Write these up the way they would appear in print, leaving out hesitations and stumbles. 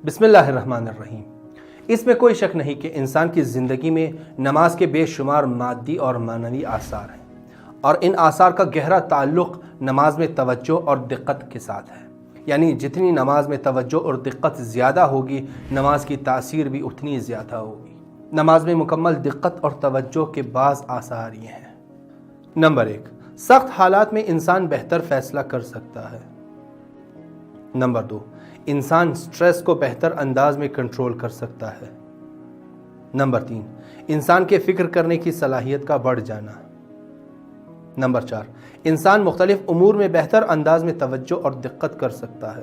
بسم اللہ الرحمن الرحیم۔ اس میں کوئی شک نہیں کہ انسان کی زندگی میں نماز کے بے شمار مادی اور معنوی آثار ہیں، اور ان آثار کا گہرا تعلق نماز میں توجہ اور دقت کے ساتھ ہے۔ یعنی جتنی نماز میں توجہ اور دقت زیادہ ہوگی، نماز کی تاثیر بھی اتنی زیادہ ہوگی۔ نماز میں مکمل دقت اور توجہ کے بعض آثار یہ ہیں۔ نمبر 1، سخت حالات میں انسان بہتر فیصلہ کر سکتا ہے۔ نمبر 2، انسان سٹریس کو بہتر انداز میں کنٹرول کر سکتا ہے۔ نمبر 3، انسان کے فکر کرنے کی صلاحیت کا بڑھ جانا۔ نمبر 4، انسان مختلف امور میں بہتر انداز میں توجہ اور دقت کر سکتا ہے۔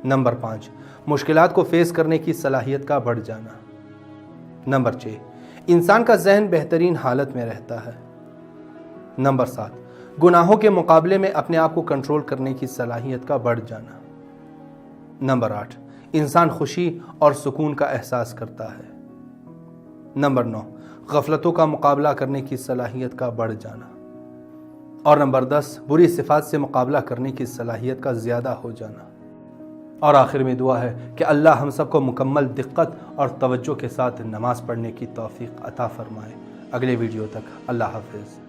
نمبر 5، مشکلات کو فیس کرنے کی صلاحیت کا بڑھ جانا۔ نمبر 6، انسان کا ذہن بہترین حالت میں رہتا ہے۔ نمبر 7، گناہوں کے مقابلے میں اپنے آپ کو کنٹرول کرنے کی صلاحیت کا بڑھ جانا۔ نمبر 8، انسان خوشی اور سکون کا احساس کرتا ہے۔ نمبر 9، غفلتوں کا مقابلہ کرنے کی صلاحیت کا بڑھ جانا۔ اور نمبر 10، بری صفات سے مقابلہ کرنے کی صلاحیت کا زیادہ ہو جانا۔ اور آخر میں دعا ہے کہ اللہ ہم سب کو مکمل دقت اور توجہ کے ساتھ نماز پڑھنے کی توفیق عطا فرمائے۔ اگلے ویڈیو تک اللہ حافظ۔